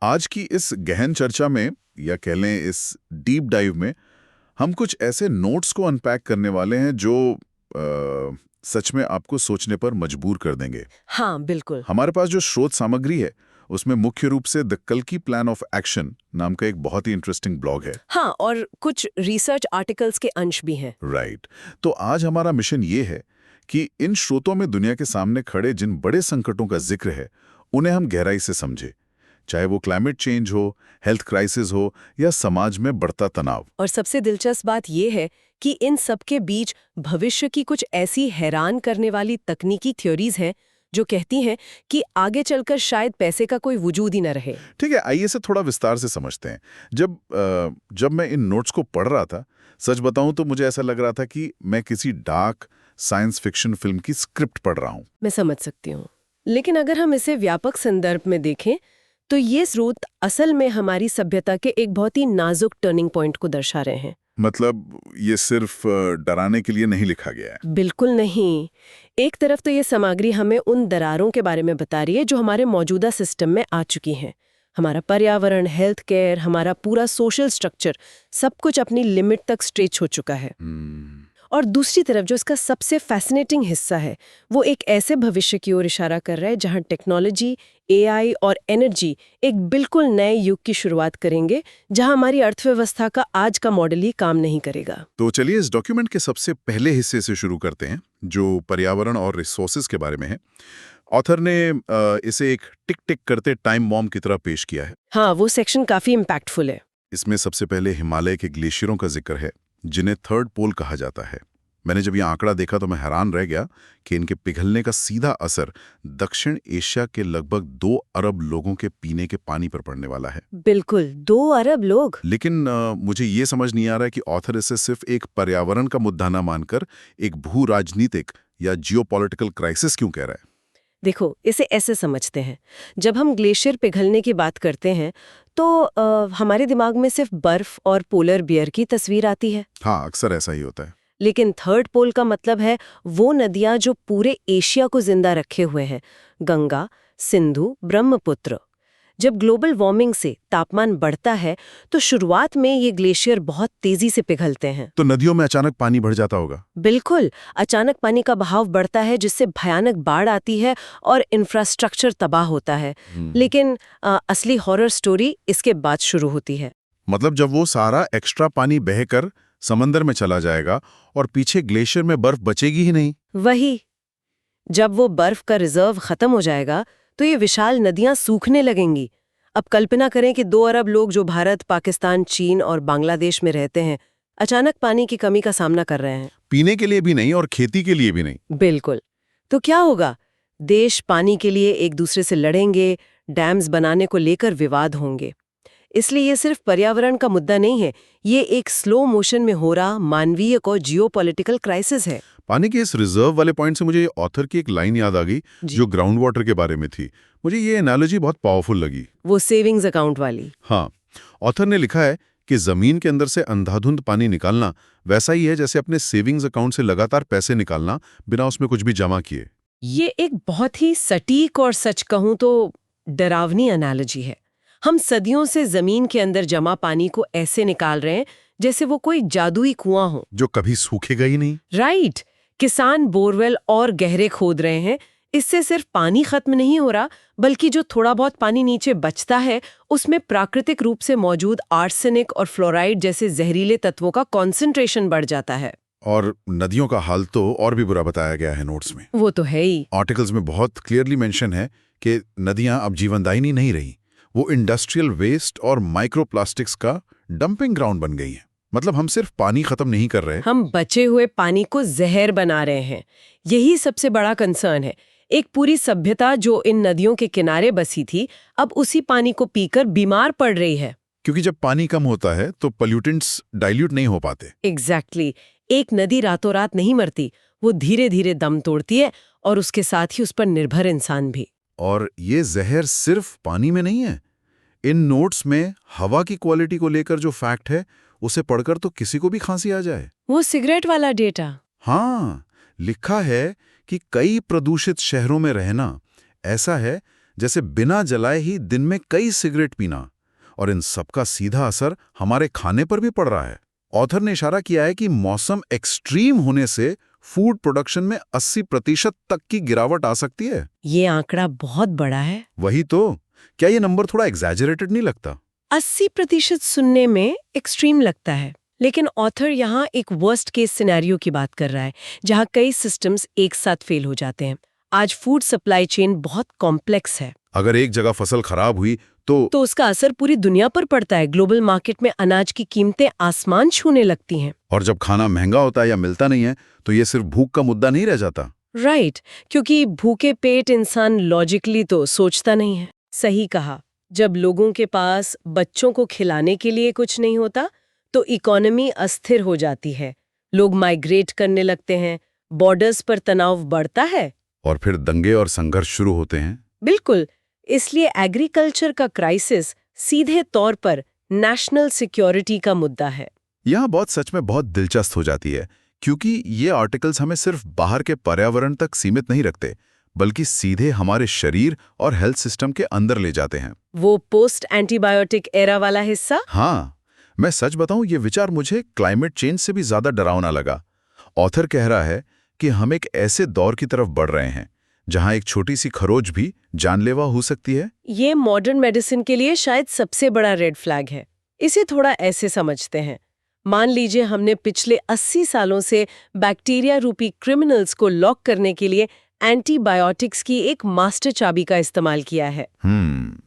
आज की इस गहन चर्चा में या कह लें इस डीप डाइव में हम कुछ ऐसे नोट्स को अनपैक करने वाले हैं जो सच में आपको सोचने पर मजबूर कर देंगे। हाँ, बिल्कुल। हमारे पास जो स्रोत सामग्री है उसमें मुख्य रूप से द कल्कि प्लान ऑफ एक्शन नाम का एक बहुत ही इंटरेस्टिंग ब्लॉग है। हाँ, और कुछ रिसर्च आर्टिकल्स के अंश भी हैं। राइट। तो आज हमारा मिशन ये है कि इन स्रोतों में दुनिया के सामने खड़े जिन बड़े संकटों का जिक्र है उन्हें हम गहराई से समझें, चाहे वो क्लाइमेट चेंज हो, हेल्थ क्राइसिस हो या समाज में बढ़ता तनाव। और सबसे दिलचस्प बात यह है कि इन सब के बीच भविष्य की कुछ ऐसी हैरान करने वाली तकनीकी थ्योरीज हैं जो कहती हैं कि आगे चलकर शायद पैसे का कोई वजूद ही न रहे। ठीक है, आइए इसे थोड़ा विस्तार से समझते हैं। जब मैं इन नोट्स को पढ़ रहा था, सच बताऊं तो मुझे ऐसा लग रहा था कि मैं किसी डार्क साइंस फिक्शन फिल्म की स्क्रिप्ट पढ़ रहा हूं। मैं समझ सकती हूँ, लेकिन अगर हम इसे व्यापक संदर्भ में देखें तो ये स्रोत असल में हमारी सभ्यता के एक बहुत ही नाजुक टर्निंग पॉइंट को दर्शा रहे हैं। मतलब ये सिर्फ डराने के लिए नहीं लिखा गया है। बिल्कुल नहीं। एक तरफ तो ये सामग्री हमें उन दरारों के बारे में बता रही है जो हमारे मौजूदा सिस्टम में आ चुकी हैं। हमारा पर्यावरण, हेल्थ केयर, हमारा पूरा सोशल स्ट्रक्चर, सब कुछ अपनी लिमिट तक स्ट्रेच हो चुका है। और दूसरी तरफ जो इसका सबसे फैसिनेटिंग हिस्सा है, वो एक ऐसे भविष्य की ओर इशारा कर रहा है जहां टेक्नोलॉजी, एआई और एनर्जी एक बिल्कुल नए युग की शुरुआत करेंगे, जहां हमारी अर्थव्यवस्था का आज का मॉडल ही काम नहीं करेगा। तो चलिए इस डॉक्यूमेंट के सबसे पहले हिस्से से शुरू करते हैं, जो पर्यावरण और रिसोर्सेज के बारे में है। ऑथर ने इसे एक टिक टिक करते टाइम बॉम्ब की तरह पेश किया है। हाँ, वो सेक्शन काफी इम्पैक्टफुल है। इसमें सबसे पहले हिमालय के ग्लेशियरों का जिक्र है, जिन्हें थर्ड पोल कहा जाता है। मैंने जब यह आंकड़ा देखा तो मैं हैरान रह गया कि इनके पिघलने का सीधा असर दक्षिण एशिया के लगभग 2 अरब लोगों के पीने के पानी पर पड़ने वाला है। बिल्कुल, 2 अरब लोग। लेकिन मुझे ये समझ नहीं आ रहा है कि ऑथर इसे सिर्फ एक पर्यावरण का मुद्दा ना मानकर एक भू राजनीतिक या जियोपॉलिटिकल क्राइसिस क्यों कह रहा है। देखो, इसे ऐसे समझते हैं, जब हम ग्लेशियर पिघलने की बात करते हैं तो हमारे दिमाग में सिर्फ बर्फ और पोलर बियर की तस्वीर आती है। हाँ, अक्सर ऐसा ही होता है। लेकिन थर्ड पोल का मतलब है वो नदियां जो पूरे एशिया को जिंदा रखे हुए हैं, गंगा, सिंधु, ब्रह्मपुत्र। जब ग्लोबल वार्मिंग से तापमान बढ़ता है तो शुरुआत में ये ग्लेशियर बहुत तेजी से पिघलते हैं। तो नदियों में अचानक पानी बढ़ जाता होगा। बिल्कुल, अचानक पानी का बहाव बढ़ता है जिससे भयानक बाढ़ आती है और इंफ्रास्ट्रक्चर तबाह होता है। लेकिन असली हॉरर स्टोरी इसके बाद शुरू होती है। मतलब जब वो सारा एक्स्ट्रा पानी बहकर समंदर में चला जाएगा और पीछे ग्लेशियर में बर्फ बचेगी ही नहीं। वही, जब वो बर्फ का रिजर्व खत्म हो जाएगा तो ये विशाल नदियां सूखने लगेंगी। अब कल्पना करें कि 2 अरब लोग जो भारत, पाकिस्तान, चीन और बांग्लादेश में रहते हैं, अचानक पानी की कमी का सामना कर रहे हैं। पीने के लिए भी नहीं और खेती के लिए भी नहीं। बिल्कुल। तो क्या होगा? देश पानी के लिए एक दूसरे से लड़ेंगे, डैम्स बनाने को लेकर विवाद होंगे। इसलिए ये सिर्फ पर्यावरण का मुद्दा नहीं है, ये एक स्लो मोशन में हो रहा मानवीय और जियोपॉलिटिकल क्राइसिस है। पानी के इस रिजर्व वाले पॉइंट से मुझे ऑथर की एक लाइन याद आ गई जो ग्राउंड वाटर के बारे में थी। मुझे ये एनालॉजी बहुत पावरफुल लगी। वो सेविंग्स अकाउंट वाली। हाँ, ऑथर ने लिखा है कि जमीन के अंदर से अंधाधुंध पानी निकालना वैसा ही है जैसे अपने सेविंग्स अकाउंट से लगातार पैसे निकालना बिना उसमें कुछ भी जमा किए। ये एक बहुत ही सटीक और सच कहूं तो डरावनी एनालॉजी है। हम सदियों से जमीन के अंदर जमा पानी को ऐसे निकाल रहे हैं जैसे वो कोई जादुई कुआं हो जो कभी सूखेगा ही नहीं। राइट। किसान बोरवेल और गहरे खोद रहे हैं। इससे सिर्फ पानी खत्म नहीं हो रहा, बल्कि जो थोड़ा बहुत पानी नीचे बचता है उसमें प्राकृतिक रूप से मौजूद आर्सेनिक और फ्लोराइड जैसे जहरीले तत्वों का कॉन्सेंट्रेशन बढ़ जाता है। और नदियों का हाल तो और भी बुरा बताया गया है नोट्स में। वो तो है ही। आर्टिकल्स में बहुत क्लियरली मेंशन है कि नदियां अब जीवनदायिनी नहीं रही, वो इंडस्ट्रियल वेस्ट और माइक्रोप्लास्टिक्स का डंपिंग ग्राउंड बन गई है। मतलब हम सिर्फ पानी खत्म नहीं कर रहे, हम बचे हुए पानी को जहर बना रहे हैं। यही सबसे बड़ा कंसर्न है। एक पूरी सभ्यता जो इन नदियों के किनारे बसी थी, अब उसी पानी को पीकर बीमार पड़ रही है। क्योंकि जब पानी कम होता है तो पोल्यूटेंट्स डाइल्यूट नहीं हो पाते। एग्जैक्टली। एक नदी रातों रात नहीं मरती, वो धीरे धीरे दम तोड़ती है, और उसके साथ ही उस पर निर्भर इंसान भी। और ये जहर सिर्फ पानी में नहीं है। इन नोट्स में हवा की क्वालिटी को लेकर जो फैक्ट है उसे पढ़कर तो किसी को भी खांसी आ जाए। वो सिगरेट वाला डेटा। हाँ, लिखा है कि कई प्रदूषित शहरों में रहना ऐसा है जैसे बिना जलाए ही दिन में कई सिगरेट पीना, और इन सबका सीधा असर हमारे खाने पर भी पड़ रहा है। ऑथर ने इशारा किया है कि मौसम एक्सट्रीम होने से फूड प्रोडक्शन में 80% तक की गिरावट आ सकती है। ये आंकड़ा बहुत बड़ा है। वही तो, क्या ये नंबर थोड़ा एग्जैजरेटेड नहीं लगता? 80% सुनने में एक्सट्रीम लगता है, लेकिन ऑथर यहाँ एक वर्स्ट केस सिनेरियो की बात कर रहा है, जहाँ कई सिस्टम्स एक साथ फेल हो जाते हैं। आज फूड सप्लाई चेन बहुत कॉम्प्लेक्स है। अगर एक जगह फसल खराब हुई तो उसका असर पूरी दुनिया पर पड़ता है। ग्लोबल मार्केट में अनाज की कीमतें आसमान छूने लगती हैं। और जब खाना महंगा होता है या मिलता नहीं है, तो ये सिर्फ भूख का मुद्दा नहीं रह जाता। राइट, क्योंकि भूखे पेट इंसान लॉजिकली तो सोचता नहीं है। सही कहा। जब लोगों के पास बच्चों को खिलाने के लिए कुछ नहीं होता, तो इकोनॉमी अस्थिर हो जाती है। लोग माइग्रेट करने लगते हैं, बॉर्डर्स पर तनाव बढ़ता है, और फिर दंगे और संघर्ष शुरू होते हैं। बिल्कुल। इसलिए एग्रीकल्चर का क्राइसिस सीधे तौर पर नेशनल सिक्योरिटी का मुद्दा है। यहाँ बहुत सच में बहुत दिलचस्प हो जाती है, क्योंकि ये आर्टिकल्स हमें सिर्फ बाहर के पर्यावरण तक सीमित नहीं रखते, बल्कि सीधे हमारे शरीर और हेल्थ सिस्टम के अंदर ले जाते हैं। वो पोस्ट एंटीबायोटिक एरा वाला हिस्सा? हाँ, मैं सच बताऊं, ये विचार मुझे क्लाइमेट चेंज से भी ज्यादा डरावना लगा। ऑथर कह रहा है कि हम एक ऐसे दौर की तरफ बढ़ रहे हैं जहां एक छोटी सी खरोच भी जानलेवा हो सकती है। ये मॉडर्न मेडिसिन के लिए शायद सबसे बड़ा रेड फ्लैग है। इसे थोड़ा ऐसे समझते हैं। मान लीजिए हमने पिछले 80 सालों से बैक्टीरिया रूपी क्रिमिनल्स को लॉक करने के लिए एंटीबायोटिक्स की एक मास्टर चाबी का इस्तेमाल किया है।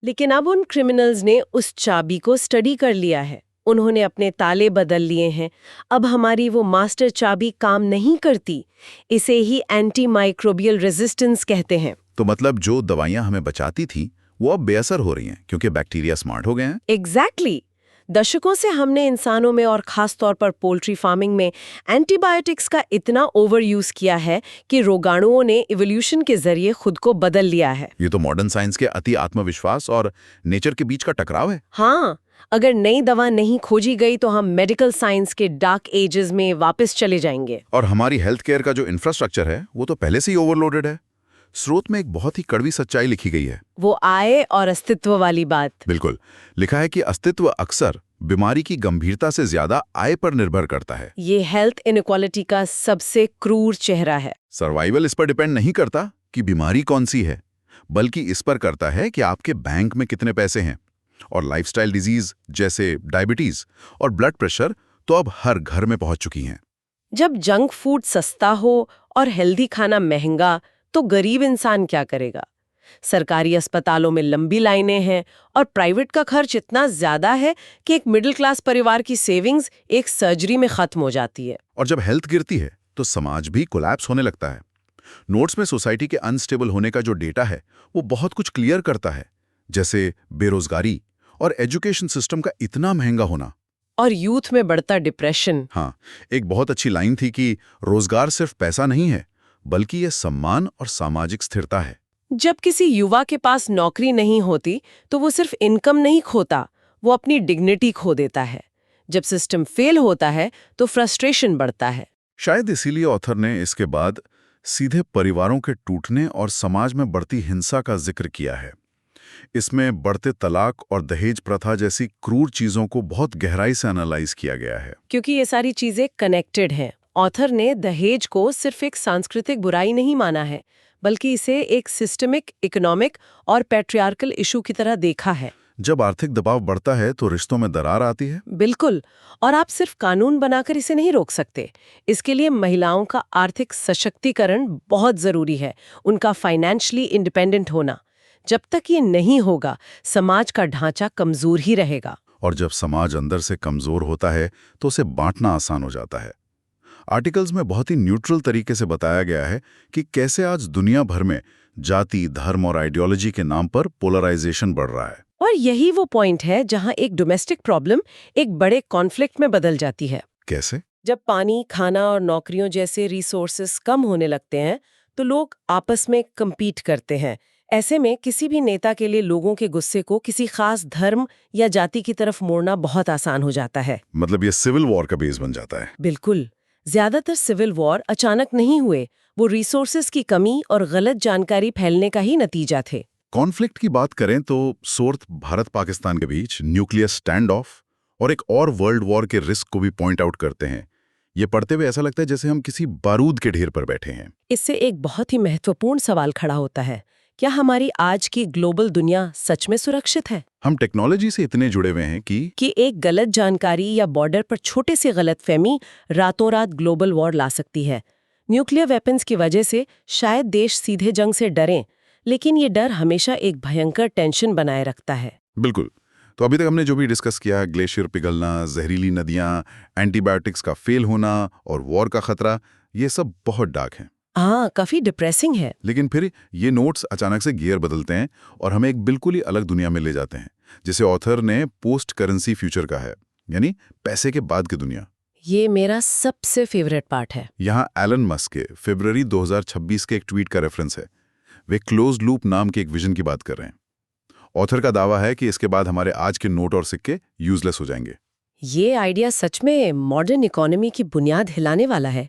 लेकिन अब उन क्रिमिनल्स ने उस चाबी को स्टडी कर लिया है। उन्होंने अपने ताले बदल लिए हैं। अब हमारी वो मास्टर चाबी काम नहीं करती। इसे ही एंटीमाइक्रोबियल रेजिस्टेंस कहते हैं। तो मतलब जो दवाइयां हमें बचाती थी, वो अब बेअसर हो रही हैं क्योंकि बैक्टीरिया स्मार्ट हो गए हैं। एग्जैक्टली। दशकों से हमने इंसानों में और खास तौर पर पोल्ट्री फार्मिंग में एंटीबायोटिक्स का इतना ओवर यूज किया है कि रोगाणुओं ने इवोल्यूशन के जरिए खुद को बदल लिया है। ये तो मॉडर्न साइंस के अति आत्मविश्वास और नेचर के बीच का टकराव है। हाँ, अगर नई दवा नहीं खोजी गई तो हम मेडिकल साइंस के डार्क एजेस में वापस चले जाएंगे। और हमारी हेल्थ केयर का जो इंफ्रास्ट्रक्चर है, वो तो पहले से ही ओवरलोडेड है। स्रोत में एक बहुत ही कड़वी सच्चाई लिखी गई है। वो आय और अस्तित्व वाली बात। बिल्कुल, लिखा है कि अस्तित्व अक्सर बीमारी की गंभीरता से ज्यादा आय पर निर्भर करता है। ये हेल्थ इनइक्वालिटी का सबसे क्रूर चेहरा है। सर्वाइवल इस पर डिपेंड नहीं करता कि बीमारी कौन सी है, बल्कि इस पर करता है कि आपके बैंक में कितने पैसे हैं। और लाइफस्टाइल डिजीज जैसे डायबिटीज और ब्लड प्रेशर तो अब हर घर में पहुंच चुकी हैं। जब जंक फूड सस्ता हो और हेल्दी खाना महंगा, तो गरीब इंसान क्या करेगा? सरकारी अस्पतालों में लंबी लाइनें हैं और प्राइवेट का खर्च इतना ज्यादा है कि एक मिडिल क्लास परिवार की सेविंग्स एक सर्जरी में खत्म हो जाती है। और जब हेल्थ गिरती है तो समाज भी कोलैप्स होने लगता है। नोट्स में सोसाइटी के अनस्टेबल होने का जो डेटा है, वो बहुत कुछ क्लियर करता है, जैसे बेरोजगारी और एजुकेशन सिस्टम का इतना महंगा होना, और यूथ में बढ़ता डिप्रेशन। हाँ, एक बहुत अच्छी लाइन थी कि रोजगार सिर्फ पैसा नहीं है, बल्कि यह सम्मान और सामाजिक स्थिरता है। जब किसी युवा के पास नौकरी नहीं होती, तो वो सिर्फ इनकम नहीं खोता, वो अपनी डिग्निटी खो देता है। जब सिस्टम फेल होता है, तो फ्रस्ट्रेशन बढ़ता है। शायद इसीलिए ऑथर ने इसके बाद सीधे परिवारों के टूटने और समाज में बढ़ती हिंसा का जिक्र किया है। इसमें बढ़ते तलाक और दहेज प्रथा जैसी क्रूर चीजों को बहुत गहराई से एनालाइज किया गया है। क्योंकि ये सारी चीजें कनेक्टेड हैं। ऑथर ने दहेज को सिर्फ एक सांस्कृतिक बुराई नहीं माना है, बल्कि इसे एक सिस्टमिक, इकोनॉमिक और पैट्रियार्कल इशू की तरह देखा है। जब आर्थिक दबाव बढ़ता है तो रिश्तों में दरार आती है। बिल्कुल, और आप सिर्फ कानून बनाकर इसे नहीं रोक सकते। इसके लिए महिलाओं का आर्थिक सशक्तिकरण बहुत जरूरी है, उनका फाइनेंशियली इंडिपेंडेंट होना। जब तक ये नहीं होगा, समाज का ढांचा कमजोर ही रहेगा। और जब समाज अंदर से कमजोर होता है तो उसे बांटना आसान हो जाता है। आर्टिकल्स में बहुत ही न्यूट्रल तरीके से बताया गया है कि कैसे आज दुनिया भर में जाति, धर्म और आइडियोलॉजी के नाम पर पोलराइजेशन बढ़ रहा है। और यही वो पॉइंट है जहां एक डोमेस्टिक प्रॉब्लम एक बड़े कॉन्फ्लिक्ट में बदल जाती है। कैसे? जब पानी, खाना और नौकरियों जैसे रिसोर्सेस कम होने लगते हैं, तो लोग आपस में कम्पीट करते हैं। ऐसे में किसी भी नेता के लिए लोगों के गुस्से को किसी खास धर्म या जाति की तरफ मोड़ना बहुत आसान हो जाता है। मतलब ये सिविल वॉर का बेस बन जाता है। बिल्कुल। ज्यादातर सिविल वॉर अचानक नहीं हुए, वो रिसोर्सेज की कमी और गलत जानकारी फैलने का ही नतीजा थे। कॉन्फ्लिक्ट की बात करें तो सोर्थ भारत पाकिस्तान के बीच न्यूक्लियर स्टैंड ऑफ और एक और वर्ल्ड वॉर के रिस्क को भी पॉइंट आउट करते हैं। ये पढ़ते हुए ऐसा लगता है जैसे हम किसी बारूद के ढेर पर बैठे हैं। इससे एक बहुत ही महत्वपूर्ण सवाल खड़ा होता है, क्या हमारी आज की ग्लोबल दुनिया सच में सुरक्षित है? हम टेक्नोलॉजी से इतने जुड़े हुए हैं कि एक गलत जानकारी या बॉर्डर पर छोटे से गलतफहमी रातों रात ग्लोबल वॉर ला सकती है। न्यूक्लियर वेपन्स की वजह से शायद देश सीधे जंग से डरें, लेकिन ये डर हमेशा एक भयंकर टेंशन बनाए रखता है। बिल्कुल। तो अभी तक हमने जो भी डिस्कस किया, ग्लेशियर पिघलना, जहरीली नदियां, एंटीबायोटिक्स का फेल होना और वॉर का खतरा, ये सब बहुत डार्क हैं। हाँ, काफी डिप्रेसिंग है। लेकिन फिर ये नोट्स अचानक से गियर बदलते हैं और हमें एक बिल्कुल ही अलग दुनिया में ले जाते हैं, जिसे ऑथर ने पोस्ट करेंसी फ्यूचर कहा है, यानी पैसे के बाद की दुनिया। ये मेरा सबसे फेवरेट पार्ट है। यहाँ एलन मस्क के फरवरी 2026 के एक ट्वीट का रेफरेंस है। वे क्लोज्ड लूप नाम के एक विजन की बात कर रहे हैं। ऑथर का दावा है कि इसके बाद हमारे आज के नोट और सिक्के यूजलेस हो जाएंगे। ये आइडिया सच में मॉडर्न इकोनॉमी की बुनियाद हिलाने वाला है।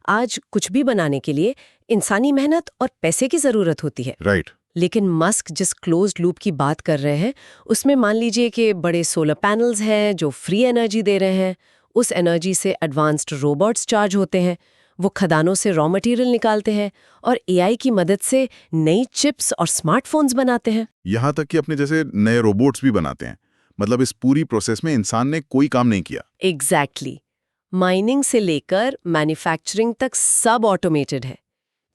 आज कुछ भी बनाने के लिए इंसानी मेहनत और पैसे की जरूरत होती है। राइट। लेकिन मस्क जिस क्लोज्ड लूप की बात कर रहे हैं, उसमें मान लीजिए कि बड़े सोलर पैनल्स हैं जो फ्री एनर्जी दे रहे हैं। उस एनर्जी से एडवांस्ड रोबोट्स चार्ज होते हैं, वो खदानों से रॉ मटेरियल निकालते हैं और एआई की मदद से नई चिप्स और स्मार्टफोन्स बनाते हैं। यहाँ तक कि अपने जैसे नए रोबोट्स भी बनाते हैं। मतलब इस पूरी प्रोसेस में इंसान ने कोई काम नहीं किया। एग्जैक्टली। माइनिंग से लेकर मैन्युफैक्चरिंग तक सब ऑटोमेटेड है।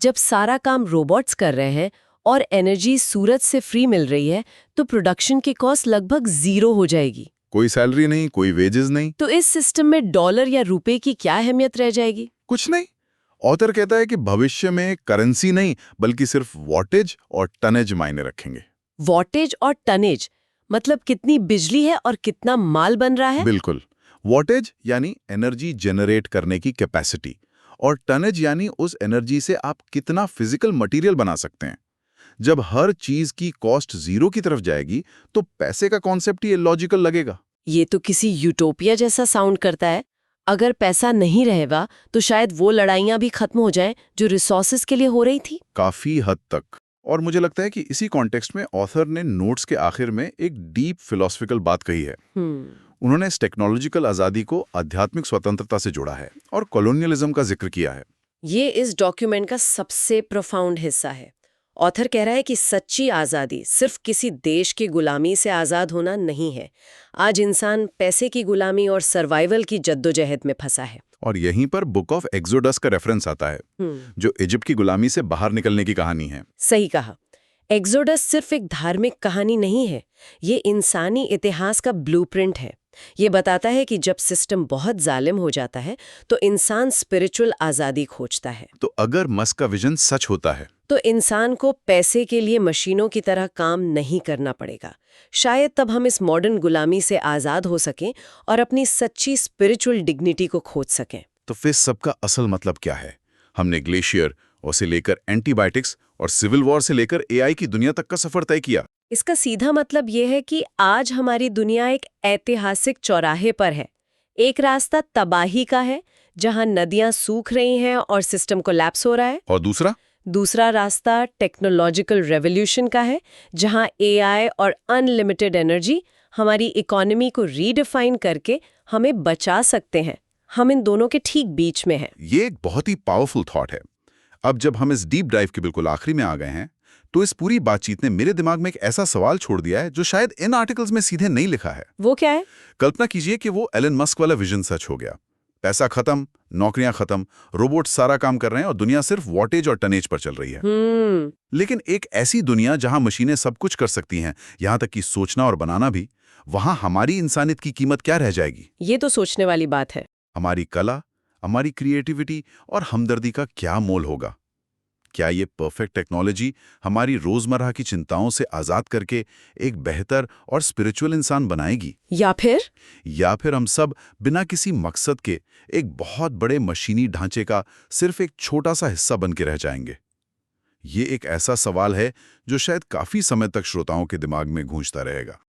जब सारा काम रोबोट्स कर रहे हैं और एनर्जी सूरज से फ्री मिल रही है, तो प्रोडक्शन की कॉस्ट लगभग 0 हो जाएगी। कोई सैलरी नहीं, कोई वेजेस नहीं। तो इस सिस्टम में डॉलर या रुपए की क्या अहमियत रह जाएगी? कुछ नहीं। ऑथर कहता है कि भविष्य में करेंसी नहीं, बल्कि सिर्फ वॉटेज और टनेज मायने रखेंगे। वॉटेज और टनेज मतलब कितनी बिजली है और कितना माल बन रहा है? बिल्कुल। वॉटेज यानी एनर्जी जनरेट करने की कैपेसिटी, और टनेज यानी उस एनर्जी से आप कितना फिजिकल मटेरियल बना सकते हैं। जब हर चीज की कॉस्ट 0 की तरफ जाएगी, तो पैसे का कॉन्सेप्ट ही लॉजिकल लगेगा। ये तो किसी यूटोपिया जैसा साउंड करता है। अगर पैसा नहीं रहेगा तो शायद वो लड़ाइयां भी खत्म हो जाएं जो रिसोर्सेज के लिए हो रही थी। काफी हद तक। और मुझे लगता है कि इसी कॉन्टेक्स्ट में ऑथर ने नोट्स के आखिर में एक डीप फिलोसफिकल बात कही है। उन्होंने इस टेक्नोलॉजिकल आजादी को आध्यात्मिक स्वतंत्रता से जोड़ा है और कॉलोनियलिज्म का जिक्र किया है। ये इस डॉक्यूमेंट का सबसे प्रोफाउंड हिस्सा है। ऑथर कह रहा है कि सच्ची आज़ादी सिर्फ किसी देश की गुलामी से आज़ाद होना नहीं है। आज इंसान पैसे की गुलामी और सर्वाइवल की जद्दोजहद में फंसा है। और यहीं पर बुक ऑफ एक्सोडस का रेफरेंस आता है, जो इजिप्ट की गुलामी से बाहर निकलने की कहानी है। सही कहा। एक्सोडस सिर्फ एक धार्मिक कहानी नहीं है, ये इंसानी इतिहास का ब्लूप्रिंट है। ये बताता है कि जब सिस्टम बहुत जालिम हो जाता है तो इंसान स्पिरिचुअल आज़ादी खोजता है। तो अगर मस्क का विजन सच होता है, तो इंसान को पैसे के लिए मशीनों की तरह काम नहीं करना पड़ेगा। शायद तब हम इस मॉडर्न गुलामी से आज़ाद हो सकें और अपनी सच्ची स्पिरिचुअल डिग्निटी को खोज सकें। तो फिर सबका असल मतलब क्या है? हमने ग्लेशियर और से लेकर एंटीबायोटिक्स और सिविल वॉर से लेकर एआई की दुनिया तक का सफर तय किया। इसका सीधा मतलब ये है कि आज हमारी दुनिया एक ऐतिहासिक चौराहे पर है। एक रास्ता तबाही का है, जहां नदियां सूख रही हैं और सिस्टम कोलैप्स हो रहा है। और दूसरा रास्ता टेक्नोलॉजिकल रेवोल्यूशन का है, जहां एआई और अनलिमिटेड एनर्जी हमारी इकोनॉमी को रीडिफाइन करके हमें बचा सकते हैं। हम इन दोनों के ठीक बीच में हैं। ये एक बहुत ही पावरफुल थॉट है। अब जब हम इस डीप डाइव के बिल्कुल आखिरी में आ गए हैं, तो इस पूरी बातचीत ने मेरे दिमाग में एक ऐसा सवाल छोड़ दिया है जो शायद इन आर्टिकल्स में सीधे नहीं लिखा है। वो क्या है? कल्पना कीजिए कि वो एलन मस्क वाला विजन सच हो गया। पैसा खत्म, नौकरियां खत्म, रोबोट सारा काम कर रहे हैं और दुनिया सिर्फ वॉटेज और टनेज पर चल रही है। लेकिन एक ऐसी दुनिया जहां मशीनें सब कुछ कर सकती हैं, यहां तक कि सोचना और बनाना भी, वहां हमारी इंसानियत की कीमत क्या रह जाएगी? ये तो सोचने वाली बात है। हमारी कला, हमारी क्रिएटिविटी और हमदर्दी का क्या मोल होगा? क्या ये परफेक्ट टेक्नोलॉजी हमारी रोजमर्रा की चिंताओं से आजाद करके एक बेहतर और स्पिरिचुअल इंसान बनाएगी, या फिर हम सब बिना किसी मकसद के एक बहुत बड़े मशीनी ढांचे का सिर्फ एक छोटा सा हिस्सा बन के रह जाएंगे? ये एक ऐसा सवाल है जो शायद काफी समय तक श्रोताओं के दिमाग में गूंजता रहेगा।